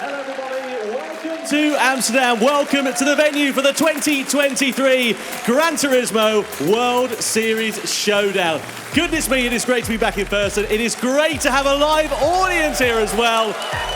Hello everybody, welcome to Amsterdam. Welcome to the venue for the 2023 Gran Turismo World Series Showdown. Goodness me, it is great to be back in person. It is great to have a live audience here as well.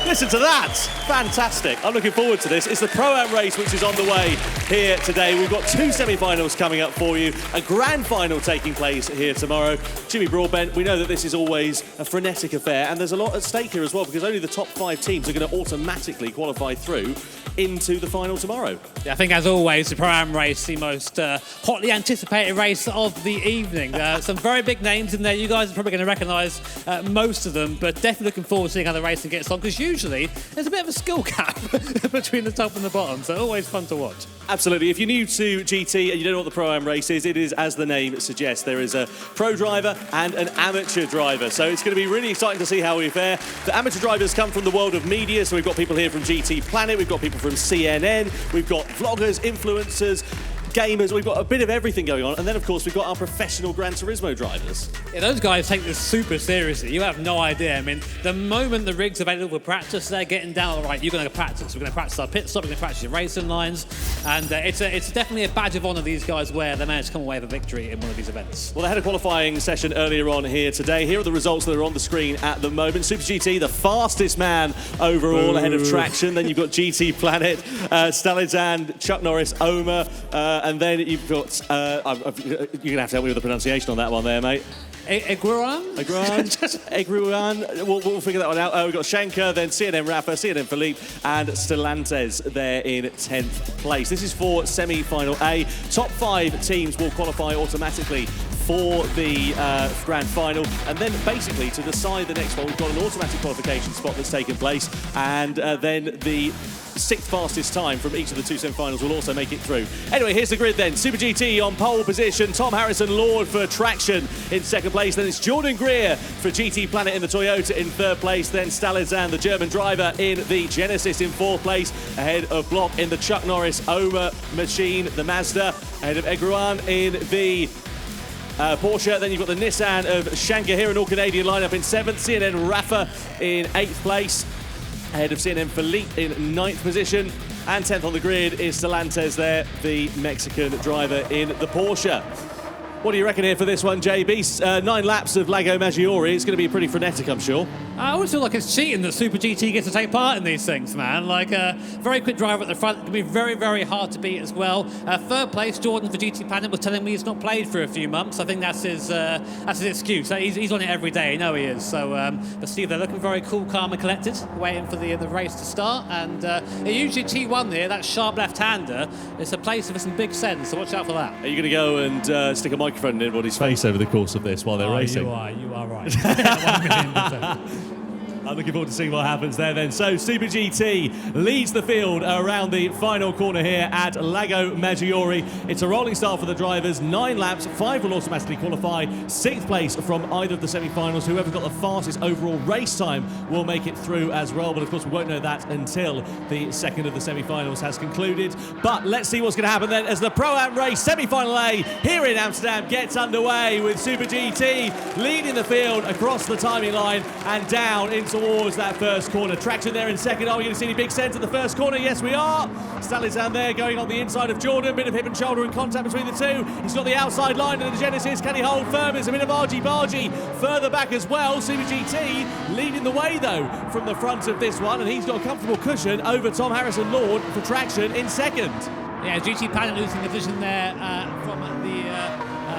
Listen to that. Fantastic. I'm looking forward to this. It's the Pro-Am race which is on the way here today. We've got two semi-finals coming up for you. A grand final taking place here tomorrow. Jimmy Broadbent, we know that this is always a frenetic affair and there's a lot at stake here as well because only the top 5 teams are going to automatically qualify through into the final tomorrow. Yeah, I think as always, the Pro-Am race, the most hotly anticipated race of the evening. Some very big names in there. You guys are probably going to recognise most of them, but definitely looking forward to seeing how the racing gets on because usually there's a bit of a skill gap between the top and the bottom, so always fun to watch. Absolutely. If you're new to GT and you don't know what the Pro-Am race is, it is, as the name suggests, there is a pro driver and an amateur driver. So it's going to be really exciting to see how we fare. The amateur drivers come from the world of media, so we've got people here from GT Planet, we've got people from CNN, we've got vloggers, influencers, gamers, we've got a bit of everything going on. And then, of course, we've got our professional Gran Turismo drivers. Yeah, those guys take this super seriously. You have no idea. I mean, the moment the rig's available for practice, they're getting down, all right, you're going to practice. We're going to practice our pit stop, we're going to practice your racing lines. And it's definitely a badge of honour these guys wear. They managed to come away with a victory in one of these events. Well, they had a qualifying session earlier on here today. Here are the results that are on the screen at the moment. Super GT, the fastest man overall, ahead of Traction. Then you've got GT Planet, Stalizan, Chuck Norris, Omer, and then you've got, you're going to have to help me with the pronunciation on that one there, mate. Egruan? Egruan. We'll figure that one out. We've got Shankar, then CNN Rafa, CNN Philippe, and Stellantis there in 10th place. This is for semi-final A. Top 5 teams will qualify automatically for the grand final, and then basically to decide the next one, we've got an automatic qualification spot that's taken place, and then the 6th fastest time from each of the 2 semi-finals will also make it through. Anyway, here's the grid then. Super GT on pole position, Tom Harrison Lord for Traction in 2nd place, then it's Jordan Greer for GT Planet in the Toyota in 3rd place, then Stalizan, the German driver, in the Genesis in 4th place, ahead of Block in the Chuck Norris Omer machine, the Mazda, ahead of Egruan in the Porsche. Then you've got the Nissan of Shankar here, an all-Canadian lineup in 7th, CNN Rafa in 8th place, ahead of CNN Philippe in 9th position, and 10th on the grid is Stellantis there, the Mexican driver in the Porsche. What do you reckon here for this one, JB? 9 laps of Lago Maggiore. It's going to be pretty frenetic, I'm sure. I always feel like it's cheating that Super GT gets to take part in these things, man. Like a very quick driver at the front. It can be very, very hard to beat as well. 3rd place, Jordan for GT Planet was telling me he's not played for a few months. I think that's his excuse. He's on it every day. I know he is. So, but Steve, they're looking very cool, calm and collected, waiting for the race to start. And usually T1 there, that sharp left-hander, it's a place for some big sense. So watch out for that. Are you going to go and stick a microphone in everybody's face over the course of this while they're racing? You are right. 1,000,000%. I'm looking forward to seeing what happens there then. So Super GT leads the field around the final corner here at Lago Maggiore. It's a rolling start for the drivers. 9 laps, 5 will automatically qualify. 6th place from either of the semi-finals. Whoever's got the fastest overall race time will make it through as well. But of course we won't know that until the 2nd of the semi-finals has concluded. But let's see what's going to happen then as the Pro-Am race semi-final A here in Amsterdam gets underway with Super GT leading the field across the timing line and down into towards that first corner. Traction there in 2nd. Are we going to see any big sense at the first corner? Yes, we are. Stalizan there going on the inside of Jordan. Bit of hip and shoulder and contact between the two. He's got the outside line of the Genesis. Can he hold firm? It's a bit of argy-bargy further back as well. Super GT leading the way though from the front of this one, and he's got a comfortable cushion over Tom Harrison Lord for Traction in 2nd. Yeah, GT Planet losing the vision there from the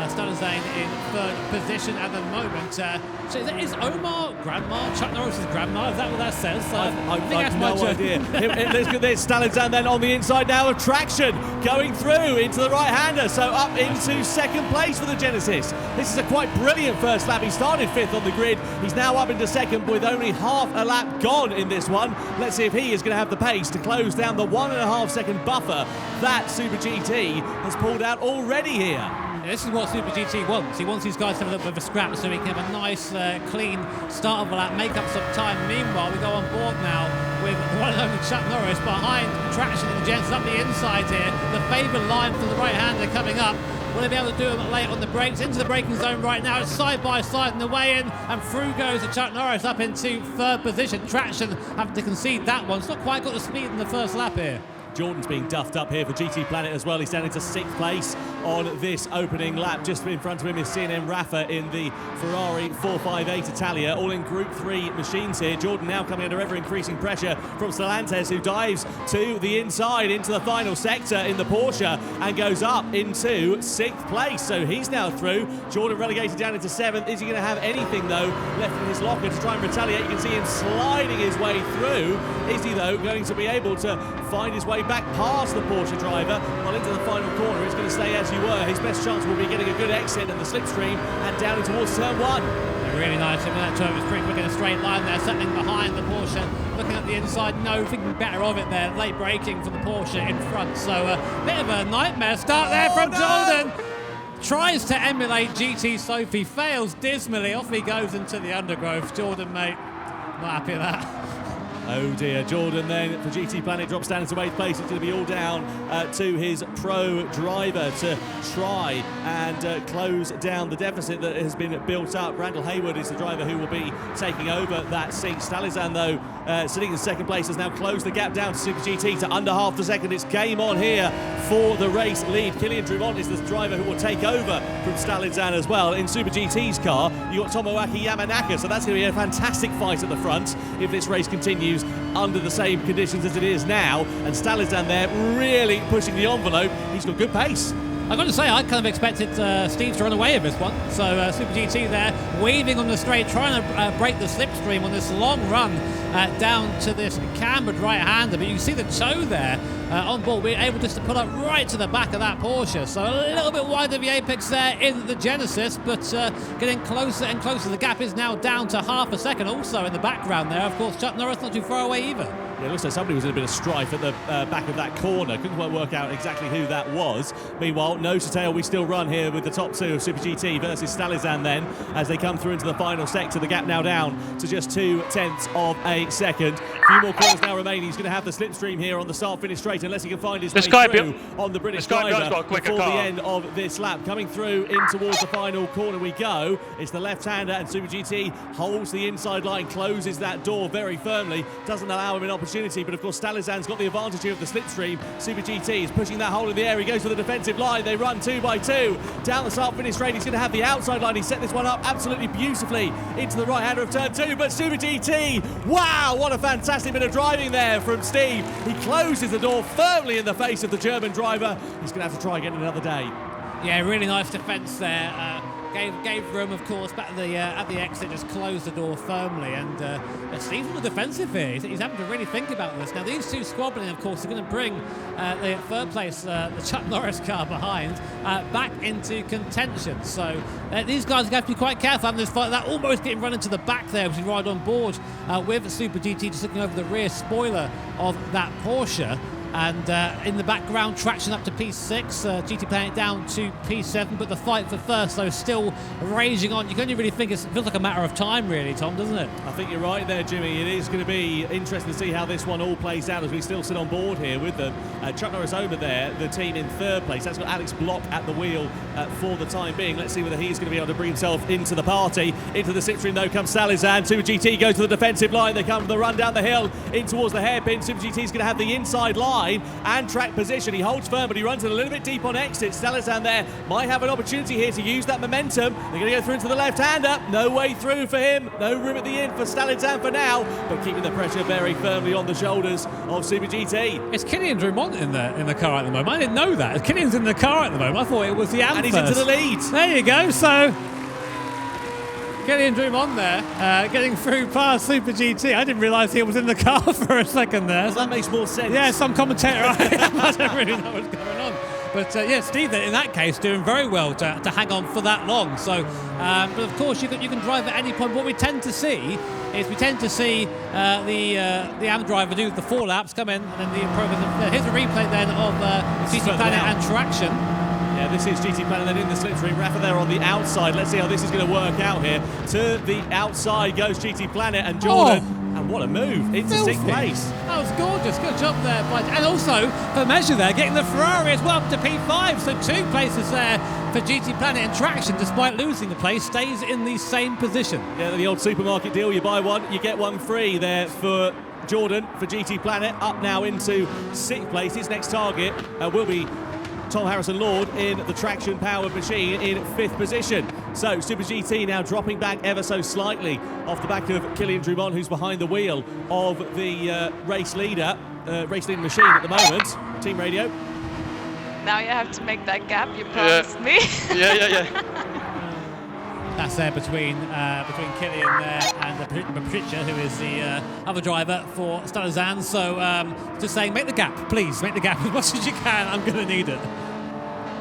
Stalizan in 3rd position at the moment. So is Omar grandma? Chuck Norris's grandma? Is that what that says? I've no idea. There's Stalizan then on the inside now of Traction going through into the right-hander. So up into 2nd place for the Genesis. This is a quite brilliant first lap. He started 5th on the grid. He's now up into 2nd with only half a lap gone in this one. Let's see if he is going to have the pace to close down the 1.5 second buffer that Super GT has pulled out already here. This is what Super GT wants. He wants these guys to have a little bit of a scrap so he can have a nice, clean start of a lap, make up some time. Meanwhile, we go on board now with one and only Chuck Norris behind Traction and the Gents up the inside here. The favoured line from the right-hander coming up. Will they be able to do them late on the brakes? Into the braking zone right now. It's side by side in the way in, and through goes Chuck Norris up into third position. Traction having to concede that one. It's not quite got the speed in the first lap here. Jordan's being duffed up here for GT Planet as well. He's down into 6th place on this opening lap. Just in front of him is C&M Rafa in the Ferrari 458 Italia, all in Group 3 machines here. Jordan now coming under ever-increasing pressure from Stellantis, who dives to the inside into the final sector in the Porsche and goes up into 6th place. So he's now through. Jordan relegated down into 7th. Is he going to have anything, though, left in his locker to try and retaliate? You can see him sliding his way through. Is he, though, going to be able to find his way back past the Porsche driver? Well, into the final corner, it's going to stay as you were. His best chance will be getting a good exit in the slipstream and down towards turn 1. Really nice. I mean, that turn was pretty quick in a straight line there, settling behind the Porsche. Looking at the inside, no, thinking better of it there. Late braking for the Porsche in front. So a bit of a nightmare start there from Jordan. Tries to emulate GT Sophie, fails dismally. Off he goes into the undergrowth. Jordan, mate, not happy with that. Oh dear, Jordan then for GT Planet drops down into 8th place. It's going to be all down to his pro driver to try and close down the deficit that has been built up. Randall Hayward is the driver who will be taking over that seat. Stalizan, though, sitting in 2nd place, has now closed the gap down to Super GT to under half the second. It's game on here for the race lead. Kylian Drumont is the driver who will take over from Stalizan as well. In Super GT's car, you've got Tomoaki Yamanaka, so that's going to be a fantastic fight at the front if this race continues under the same conditions as it is now. And Stalizan there really pushing the envelope. He's got good pace. I've got to say, I kind of expected Steve to run away with this one. So Super GT there, weaving on the straight, trying to break the slipstream on this long run down to this cambered right-hander. But you can see the toe there on board, being able just to pull up right to the back of that Porsche. So a little bit wide of the apex there in the Genesis, but getting closer and closer. The gap is now down to half a second. Also in the background there, of course, Chuck Norris not too far away either. Yeah, it looks like somebody was in a bit of strife at the back of that corner. Couldn't quite work out exactly who that was. Meanwhile, nose to tail, we still run here with the top two of Super GT versus Stalizan then as they come through into the final sector. The gap now down to just 0.2 of a second. A few more corners now remain. He's going to have the slipstream here on the start-finish straight unless he can find his way through on the British driver before the end of this lap. Coming through in towards the final corner we go. It's the left-hander, and Super GT holds the inside line, closes that door very firmly, doesn't allow him an opportunity, but of course Stalizan's got the advantage here of the slipstream. Super GT is pushing that hole in the air. He goes for the defensive line. They run 2 by 2 down the start-finish straight. He's going to have the outside line. He set this one up absolutely beautifully into the right-hander of turn 2, but Super GT, wow, what a fantastic bit of driving there from Steve. He closes the door firmly in the face of the German driver. He's going to have to try again another day. Yeah, really nice defence there. Gave room, of course, back at the exit, just closed the door firmly. And Steve's on the defensive here. He's having to really think about this. Now, these two squabbling, of course, are going to bring the third place, the Chuck Norris car behind, back into contention. So these guys are going to have to be quite careful having this fight. That almost getting run into the back there as we ride on board with Super GT, just looking over the rear spoiler of that Porsche. And in the background, traction up to P6, GT Planet down to P7, but the fight for first, though, still raging on. You can only really think it feels like a matter of time, really, Tom, doesn't it? I think you're right there, Jimmy. It is going to be interesting to see how this one all plays out as we still sit on board here with them. Chuck Norris over there, the team in third place. That's got Alex Block at the wheel for the time being. Let's see whether he's going to be able to bring himself into the party. Into the slipstream, though, comes Stalizan. Super GT goes to the defensive line. They come for the run down the hill in towards the hairpin. Super GT is going to have the inside line and track position. He holds firm, but he runs it a little bit deep on exit. Stalizan there might have an opportunity here to use that momentum. They're going to go through into the left-hander. No way through for him. No room at the end for Stalizan for now, but keeping the pressure very firmly on the shoulders of Super GT. It's Kylian Drumont in the car at the moment. I didn't know that. Kylian's in the car at the moment. I thought it was the Am and he's first. into the lead. There you go. So Kylian Drumont there, getting through past Super GT. I didn't realise he was in the car for a second there. Well, that makes more sense. Yeah, some commentator. I don't really know what's going on. But yeah, Steve, in that case, doing very well to hang on for that long. So, but of course, you can drive at any point. What we tend to see is the AM driver do the 4 laps, come in, and then the program. Here's a replay then of GT Planet and traction. Yeah, this is GT Planet then in the slipstream. Rafa there on the outside. Let's see how this is going to work out here. To the outside goes GT Planet, and Jordan. What a move into Filthy. 6th place. That was gorgeous. Good job there. And also, for measure there, getting the Ferrari as well up to P5. So 2 places there for GT Planet, and Traction, despite losing a place, stays in the same position. Yeah, the old supermarket deal. You buy one, you get one free there for Jordan for GT Planet. Up now into 6th place. His next target will be Tom Harrison-Lord in the traction-powered machine in 5th position. So Super GT now dropping back ever so slightly off the back of Kylian Drumont, who's behind the wheel of the race leading machine at the moment. Team radio. Now you have to make that gap you promised me. Yeah. That's there between Kylian there and Patricia, who is the other driver for Stalazan. So just saying, make the gap, please. Make the gap as much as you can. I'm going to need it.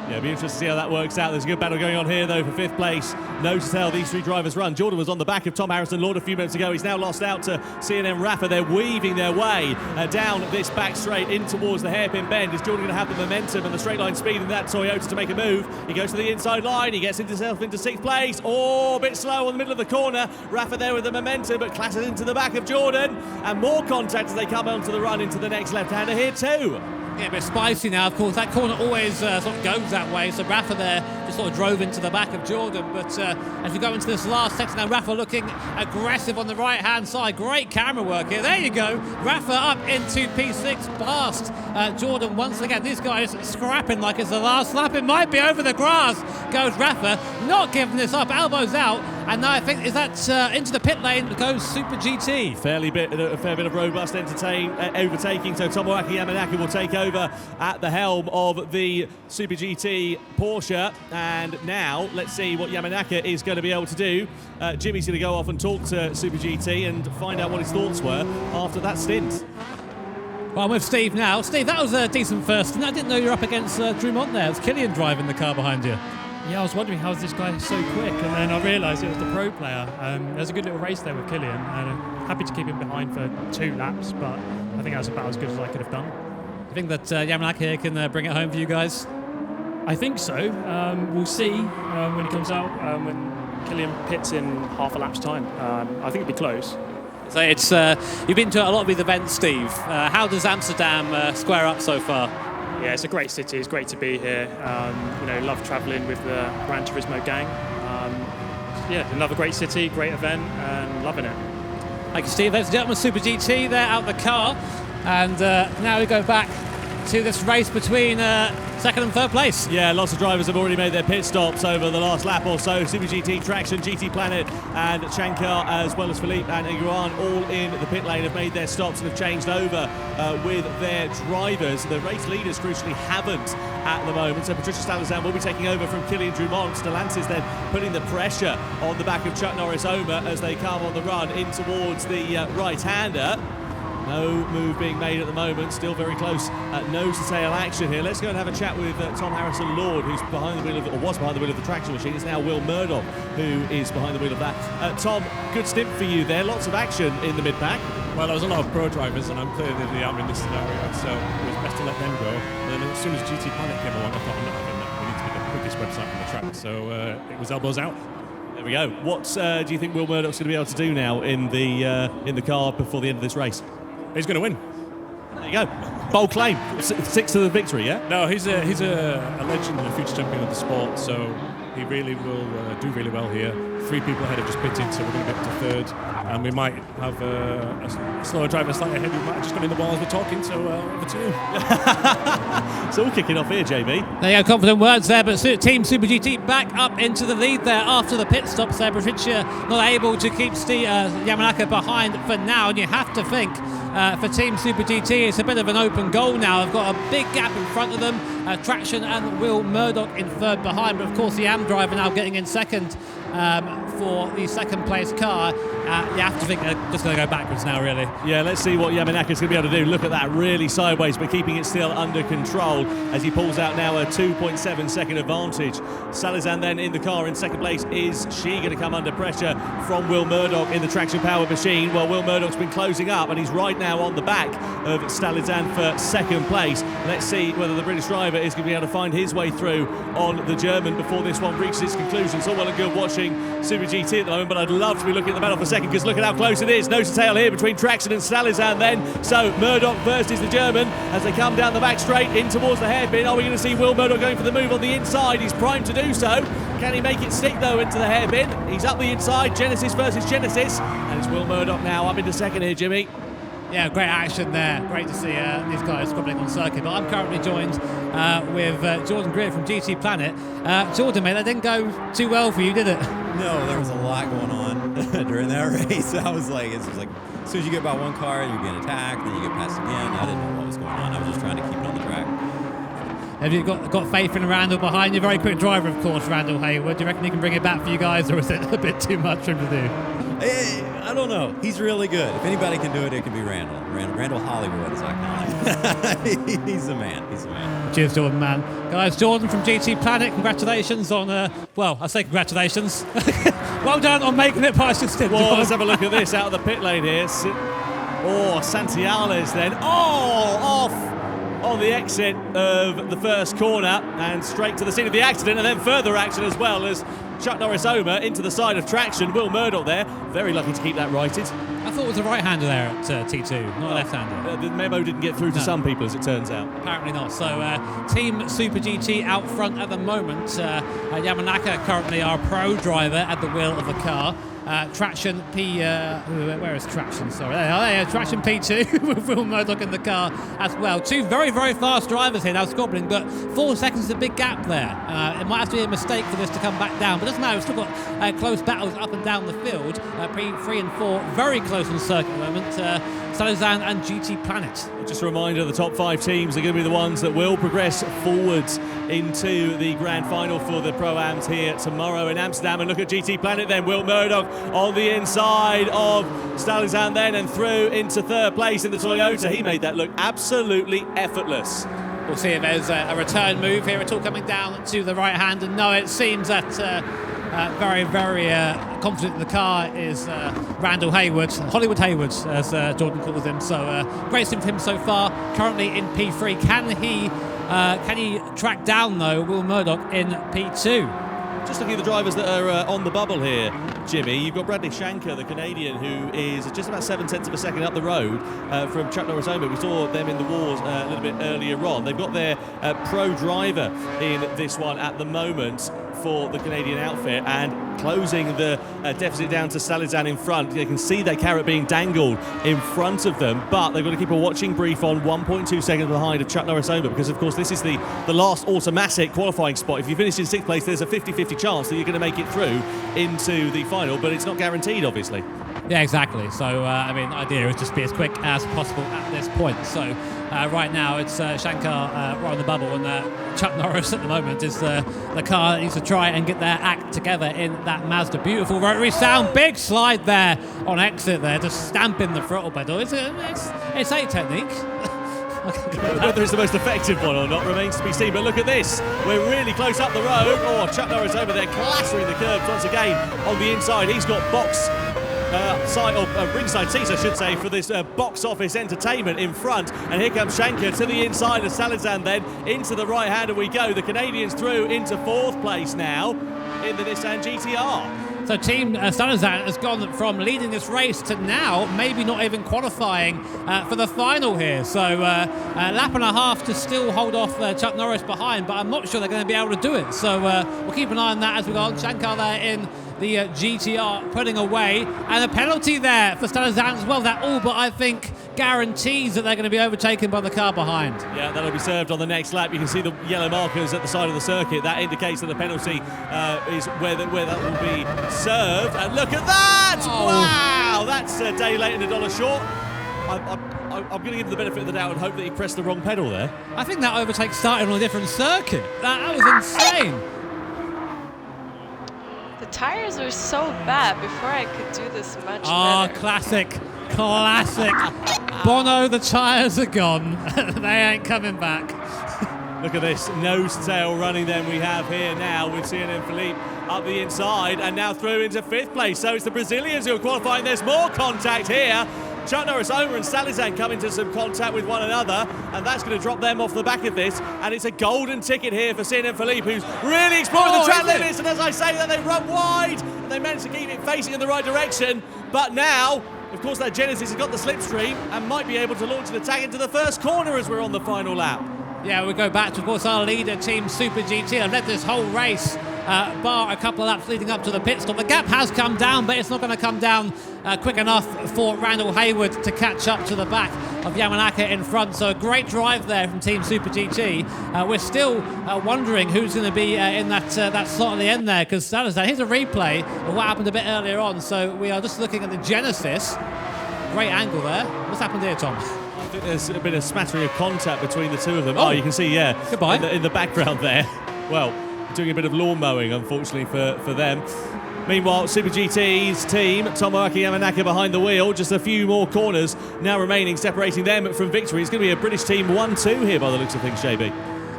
Yeah, it'll be interesting to see how that works out. There's a good battle going on here, though, for 5th place. No to tell these 3 drivers run. Jordan was on the back of Tom Harrison-Lord a few minutes ago. He's now lost out to C&M Rafa. They're weaving their way down this back straight in towards the hairpin bend. Is Jordan going to have the momentum and the straight line speed in that Toyota to make a move? He goes to the inside line. He gets himself into 6th place. Oh, a bit slow on the middle of the corner. Rafa there with the momentum, but clashes into the back of Jordan. And more contact as they come onto the run into the next left-hander here too. Yeah, a bit spicy now, of course. That corner always sort of goes that way. So Rafa there just sort of drove into the back of Jordan. But as we go into this last section now, Rafa looking aggressive on the right-hand side. Great camera work here. There you go. Rafa up into P6 past Jordan once again. These guys scrapping like it's the last lap. It might be over the grass. Goes Rafa, not giving this up. Elbows out. And now I think, is that into the pit lane goes Super GT. A fair bit of robust overtaking. So Tomoaki Yamanaka will take over at the helm of the Super GT Porsche. And now let's see what Yamanaka is going to be able to do. Jimmy's going to go off and talk to Super GT and find out what his thoughts were after that stint. Well, I'm with Steve now. Steve, that was a decent first. And I didn't know you were up against Drumont there. It was Kylian driving the car behind you. Yeah, I was wondering how is this guy so quick, and then I realised it was the pro player. There's a good little race there with Kylian, and I'm happy to keep him behind for 2 laps, but I think that's about as good as I could have done. Do you think that Yamanaka here can bring it home for you guys? I think so. We'll see when he comes out, when Kylian pits in half a lap's time. I think it'll be close. So it's you've been to a lot of these events, Steve. How does Amsterdam square up so far? Yeah, it's a great city. It's great to be here. Love travelling with the Gran Turismo gang. Yeah, another great city, great event, and loving it. Thank you, Steve. Ladies and gentlemen, Super GT, they're out the car. And now we go back to this race between second and third place. Yeah, lots of drivers have already made their pit stops over the last lap or so. Super GT, Traction, GT Planet and Shankar, as well as Philippe and Iguan, all in the pit lane, have made their stops and have changed over with their drivers. The race leaders, crucially, haven't at the moment. So Patricia Stalazan will be taking over from Kylian Drumont. Stellantis then putting the pressure on the back of Chuck Norris-Omer as they come on the run in towards the right-hander. No move being made at the moment, still very close nose-to-tail action here. Let's go and have a chat with Tom Harrison-Lord, who's behind the wheel of, or was behind the wheel of the traction machine. It's now Will Murdoch who is behind the wheel of that. Tom, good stint for you there, lots of action in the mid-pack. Well, there was a lot of pro drivers, and I'm clear that they are in this scenario, so it was best to let them go. And then as soon as GT Planet came along, I thought, I'm not having that. We need to be the quickest website on the track. So it was elbows out. There we go. What do you think Will Murdoch's going to be able to do now in the car before the end of this race? He's going to win. There you go. Bold claim. 6 to the victory, yeah? No, he's a legend and a future champion of the sport, so he really will do really well here. 3 people ahead have just pitted, so we're going to get to third, and we might have a slower driver slightly ahead. We might have just gone in the wall as we're talking, so over to you. It's all kicking off here, JB. There you go, confident words there, but Team Super GT back up into the lead there after the pit stops there. Patricia not able to keep Yamanaka behind for now, and you have to think for Team Super GT it's a bit of an open goal now. They've got a big gap in front of them. Traction and Will Murdoch in third behind, but of course the AM driver now getting in second for the second place car. You have to think they're just going to go backwards now, really. Yeah, let's see what Yamanaka's going to be able to do. Look at that, really sideways, but keeping it still under control as he pulls out now a 2.7 second advantage. Salazan then in the car in second place. Is she going to come under pressure from Will Murdoch in the traction powered machine? Well, Will Murdoch's been closing up and he's right now on the back of Stalazan for second place. Let's see whether the British driver is going to be able to find his way through on the German before this one reaches its conclusion. It's all well and good watching Super Super GT at the moment, but I'd love to be looking at the medal for a second, because look at how close it is. Nose to tail here between Traction and Stalizan then. So Murdoch versus the German as they come down the back straight in towards the hairpin. Are we going to see Will Murdoch going for the move on the inside? He's primed to do so. Can he make it stick though into the hairpin? He's up the inside. Genesis versus Genesis. And it's Will Murdoch now up into second here, Jimmy. Yeah, great action there. Great to see these guys squabbling on circuit. But I'm currently joined with Jordan Greer from GT Planet. Jordan, mate, that didn't go too well for you, did it? No, there was a lot going on during that race. I was like, it's like, as soon as you get by one car, you're being attacked, then you get passed again. I didn't know what was going on. I was just trying to keep it on the track. Have you got faith in Randall behind you? Very quick driver, of course, Randall Hayward. Do you reckon he can bring it back for you guys, or is it a bit too much for him to do? I don't know. He's really good. If anybody can do it, it can be Randall. Randall Hollywood, as I call him. He's the man. He's the man. Cheers, Jordan, man. Guys, Jordan from GT Planet, congratulations on, well, I say congratulations. Well done on making it past your stint. Well, let's have a look at this out of the pit lane here. Oh, Santiales then. Oh, off on the exit of the first corner and straight to the scene of the accident, and then further action as well as Chuck Norris-Omer into the side of Traction. Will Murdoch there, very lucky to keep that righted. I thought it was a right-hander there at T2, not a left-hander. The memo didn't get through to some people, as it turns out. Apparently not. So Team Super GT out front at the moment. Yamanaka currently our pro driver at the wheel of the car. Traction P, where is Traction? Sorry, there, Traction P2 with Will Murdoch in the car as well. Two very, very fast drivers here now squabbling, but 4 seconds is a big gap there. It might have to be a mistake for this to come back down, but doesn't matter. We've still got close battles up and down the field. P3 and 4 very close on the circuit at the moment. Stalizan and GT Planet. Just a reminder, the top 5 teams are going to be the ones that will progress forwards into the grand final for the Pro-Ams here tomorrow in Amsterdam. And look at GT Planet then, Will Murdoch on the inside of Stalizan then and through into third place in the Toyota. He made that look absolutely effortless. We'll see if there's a return move here. It's all coming down to the right hand, and no, it seems that very, very confident in the car is Randall Hayward, Hollywood Hayward, as Jordan calls him. So great stint for him so far. Currently in P3. Can he track down though Will Murdoch in P2? Just looking at the drivers that are on the bubble here, Jimmy, you've got Bradley Shanker, the Canadian, who is just about 7/10 of a second up the road from Chuck Norris-Omer. We saw them in the wars a little bit earlier on. They've got their pro driver in this one at the moment for the Canadian outfit, and closing the deficit down to Stalizan in front. You can see that carrot being dangled in front of them, but they've got to keep a watching brief on 1.2 seconds behind of Chuck Norris-Omer, because of course this is the last automatic qualifying spot. If you finish in 6th place, there's a 50-50 chance that you're going to make it through into the final, but it's not guaranteed, obviously. Yeah, exactly. So, I mean, the idea is just be as quick as possible at this point. So, right now it's Shankar right on the bubble, and Chuck Norris at the moment is the car that needs to try and get their act together in that Mazda. Beautiful rotary sound, big slide there on exit there, just stamping the throttle pedal. It's a technique. Whether it's the most effective one or not remains to be seen, but look at this. We're really close up the road. Oh, Chuck Norris over there clattering the curbs once again on the inside. He's got box side, or ringside seats, I should say, for this box office entertainment in front. And here comes Shanker to the inside of Stalizan then. Into the right hander we go. The Canadians through into 4th place now in the Nissan GTR. So Team Stalizan has gone from leading this race to now maybe not even qualifying for the final here. So a lap and a half to still hold off Chuck Norris behind, but I'm not sure they're going to be able to do it. So we'll keep an eye on that as we go on. Shankar there in the GTR putting away, and a penalty there for Stalizan as well. That all but I think guarantees that they're going to be overtaken by the car behind. Yeah, that'll be served on the next lap. You can see the yellow markers at the side of the circuit. That indicates that the penalty is where that will be served. And look at that! Oh. Wow, that's a day late and a dollar short. I'm going to give him the benefit of the doubt and hope that he pressed the wrong pedal there. I think that overtake started on a different circuit. That was insane. The tires were so bad before I could do this much better. Oh, classic. Bono, the tyres are gone. They ain't coming back. Look at this nose tail running then we have here now with CNN Philippe up the inside and now through into 5th place. So it's the Brazilians who are qualifying. There's more contact here. Chuck Norris Omer and Salazan come into some contact with one another, and that's going to drop them off the back of this. And it's a golden ticket here for CNN Philippe, who's really exploring the track limits. And as I say that, they run wide, and they manage to keep it facing in the right direction. But now, of course, that Genesis has got the slipstream and might be able to launch an attack into the first corner as we're on the final lap. Yeah, we go back to, of course, our leader, Team Super GT. I've led this whole race, bar a couple of laps leading up to the pit stop. The gap has come down, but it's not going to come down quick enough for Randall Hayward to catch up to the back of Yamanaka in front. So a great drive there from Team Super GT. We're still wondering who's going to be in that slot at the end there, because Salazar, here's a replay of what happened a bit earlier on. So we are just looking at the Genesis. Great angle there. What's happened here, Tom? I think there's a bit of smattering of contact between the two of them. Oh, you can see, yeah, goodbye. In the background there. Well, doing a bit of lawn mowing, unfortunately, for them. Meanwhile, Super GT's team, Tomoaki Yamanaka behind the wheel, just a few more corners now remaining, separating them from victory. It's going to be a British team 1-2 here by the looks of things, JB.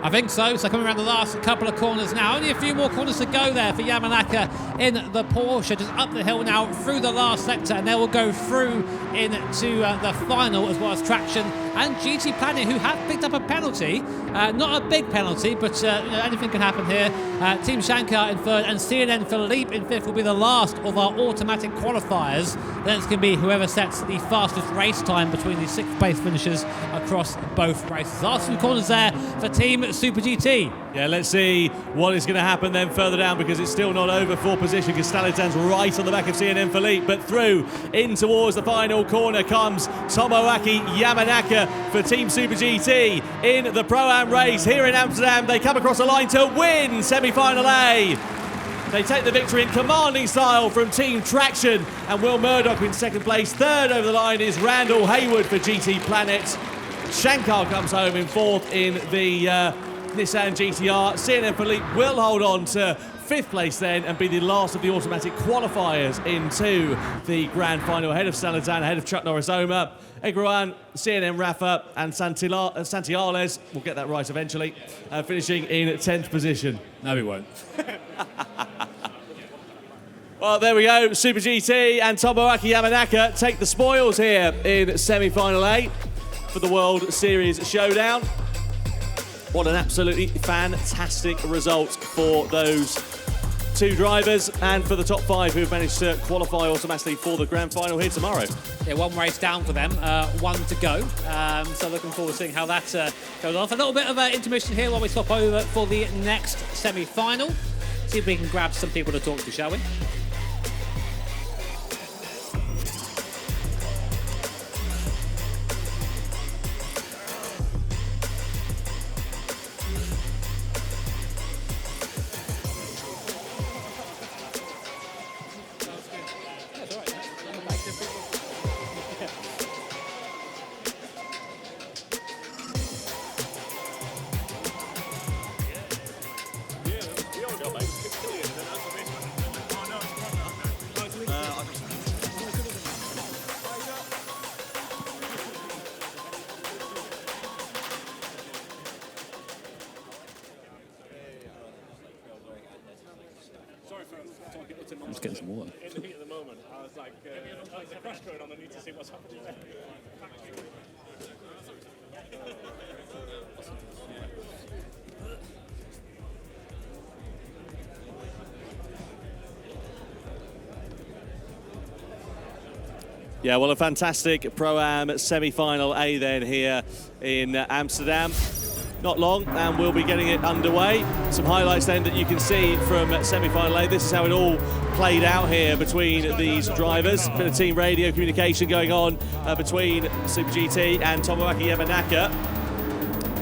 I think so. So coming around the last couple of corners now. Only a few more corners to go there for Yamanaka in the Porsche. Just up the hill now through the last sector, and they will go through into the final, as well as Traction and GT Planet, who have picked up a penalty. Not a big penalty, but anything can happen here. Team Shankar in third, and CNN Philippe in fifth will be the last of our automatic qualifiers. Then it's going to be whoever sets the fastest race time between the sixth place finishers across both races. Last few corners there for Team Super GT. Yeah, let's see what is going to happen then further down, because it's still not over for position, because Stalitan's right on the back of CNN Philippe, but through in towards the final corner comes Tomoaki Yamanaka for Team Super GT in the Pro-Am race here in Amsterdam. They come across the line to win semi-final A. They take the victory in commanding style from Team Traction, and Will Murdoch in second place. Third over the line is Randall Hayward for GT Planet. Shankar comes home in fourth in the Nissan GTR. CNN Philippe will hold on to fifth place then and be the last of the automatic qualifiers into the grand final, ahead of Salazan, ahead of Chuck Norris Omer, Egroan, CNN Rafa and Santiales, we'll get that right eventually, finishing in 10th position. No, we won't. Well, there we go. Super GT and Tomoaki Yamanaka take the spoils here in semi-final A for the World Series Showdown. What an absolutely fantastic result for those two drivers and for the top five who have managed to qualify automatically for the grand final here tomorrow. Yeah, one race down for them, one to go. So looking forward to seeing how that goes off. A little bit of intermission here while we swap over for the next semi-final. See if we can grab some people to talk to, shall we? I'm just getting some water. In the heat of the moment, I was like, there's a crash going on, I need to see what's happening there. Yeah, well, a fantastic Pro-Am semi-final A then here in Amsterdam. Not long, and we'll be getting it underway. Some highlights then that you can see from semi-final A. This is how it all played out here between these drivers. Bit of team radio communication going on between Super GT and Tomoaki Yamanaka.